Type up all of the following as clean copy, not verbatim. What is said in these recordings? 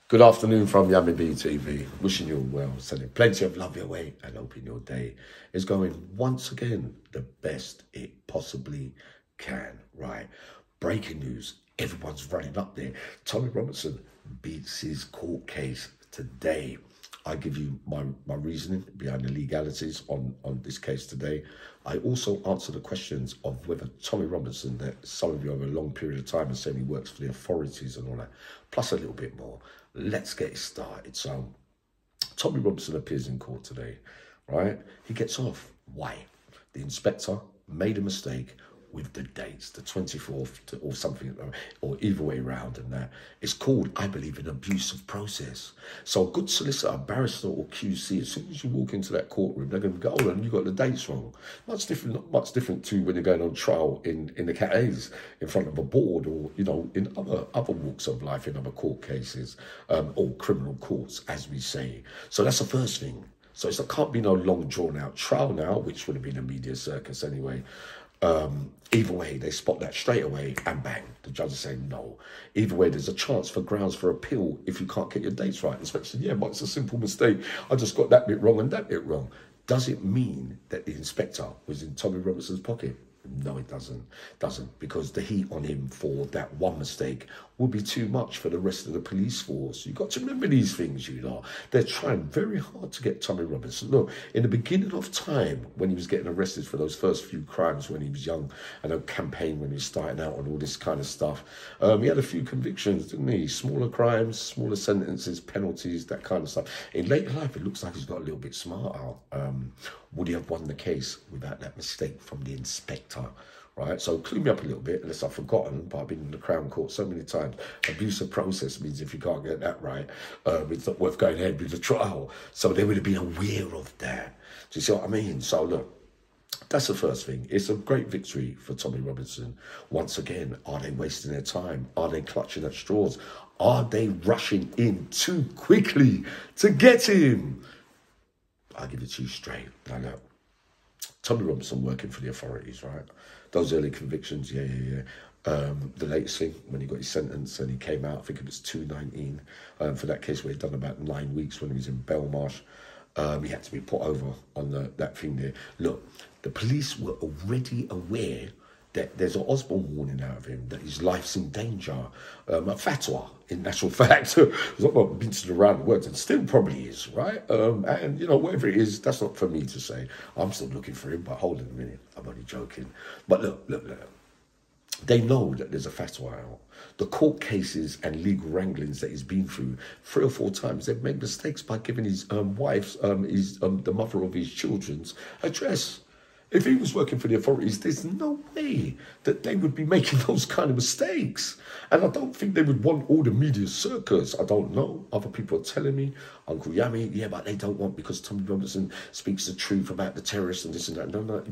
Good afternoon from Yummy B TV. Wishing you well, sending plenty of love your way and hoping your day is going once again the best it possibly can. Right. Breaking news. Everyone's running up there. Tommy Robinson beats his court case today. I give you my reasoning behind the legalities on this case today. I also answer the questions of whether Tommy Robinson, that some of you over a long period of time are saying he works for the authorities and all that, plus a little bit more. Let's get it started. So, Tommy Robinson appears in court today, right? He gets off. Why? The inspector made a mistake with the dates, the 24th or something, or either way round and that. It's called, I believe, an abusive process. So a good solicitor, barrister or QC, as soon as you walk into that courtroom, they're going to go, oh, and you got the dates wrong. Not much different to when you're going on trial in the Cat A's in front of a board, or, you know, in other walks of life, in other court cases, or criminal courts, as we say. So that's the first thing. So there can't be no long drawn out trial now, which would have been a media circus anyway. Either way, they spot that straight away and bang, the judge is saying no. Either way, there's a chance for grounds for appeal if you can't get your dates right. Especially, yeah, but it's a simple mistake. I just got that bit wrong and that bit wrong. Does it mean that the inspector was in Tommy Robinson's pocket? No, it doesn't. Because the heat on him for that one mistake will be too much for the rest of the police force. You've got to remember these things, you know. They're trying very hard to get Tommy Robinson. Look, in the beginning of time, when he was getting arrested for those first few crimes when he was young, and a campaign when he was starting out and all this kind of stuff, he had a few convictions, didn't he? Smaller crimes, smaller sentences, penalties, that kind of stuff. In later life, it looks like he's got a little bit smarter. Would he have won the case without that mistake from the inspector? Right, so clue me up a little bit, unless I've forgotten, but I've been in the Crown Court so many times. Abusive process means if you can't get that right, it's not worth going ahead with the trial. So they would have been aware of that. Do you see what I mean? So look, that's the first thing. It's a great victory for Tommy Robinson. Once again, are they wasting their time? Are they clutching at straws? Are they rushing in too quickly to get him? I'll give it to you straight. Now look, Tommy Robinson working for the authorities, right? Those early convictions, yeah. The latest thing, when he got his sentence and he came out, I think it was 219, for that case where he'd done about 9 weeks when he was in Belmarsh. He had to be put over on that thing there. Look, the police were already aware that there's an Osborne warning out of him, that his life's in danger. A fatwa, in actual fact, it's not been around the words, and still probably is, right? And, you know, whatever it is, that's not for me to say. I'm still looking for him, but hold on a minute, I'm only joking. But look. They know that there's a fatwa out. The court cases and legal wranglings that he's been through 3 or 4 times, they've made mistakes by giving his wife, the mother of his children's address. If he was working for the authorities, there's no way that they would be making those kind of mistakes. And I don't think they would want all the media circus. I don't know. Other people are telling me, Uncle Yummy, yeah, but they don't want, because Tommy Robinson speaks the truth about the terrorists and this and that. No,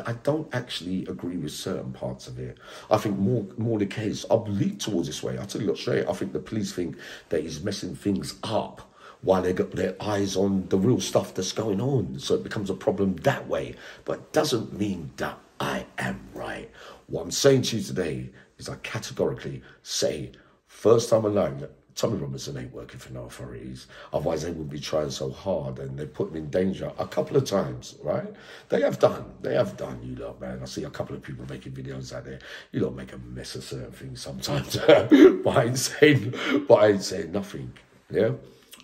I don't actually agree with certain parts of it. I think more the case, I'll lean towards this way. I'll tell you what straight, I think the police think that he's messing things up while they got their eyes on the real stuff that's going on. So it becomes a problem that way. But it doesn't mean that I am right. What I'm saying to you today is I categorically say, first time alone, that Tommy Robinson ain't working for no authorities. Otherwise, they wouldn't be trying so hard, and they put him in danger a couple of times, right? They have done, you lot, man. I see a couple of people making videos out there. You lot make a mess of certain things sometimes. but I ain't saying nothing, yeah?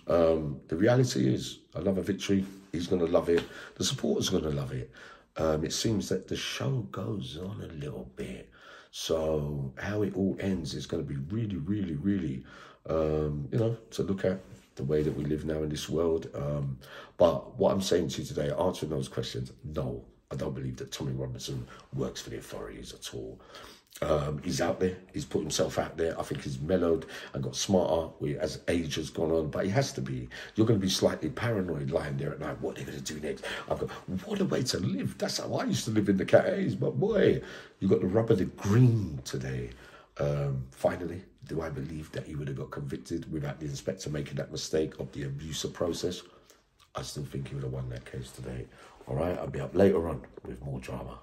The reality is, another victory, he's going to love it. The supporters are going to love it. It seems that the show goes on a little bit. So how it all ends is going to be really, you know, to look at the way that we live now in this world. But what I'm saying to you today, answering those questions, no, I don't believe that Tommy Robinson works for the authorities at all. He's out there, he's put himself out there. I think he's mellowed and got smarter as age has gone on, but he has to be. You're going to be slightly paranoid lying there at night. What are they going to do next? What a way to live. That's how I used to live in the Cat A's, but boy, you got the rubber, the green today. Finally, do I believe that he would have got convicted without the inspector making that mistake of the abusive process? I still think he would have won that case today. All right, I'll be up later on with more drama.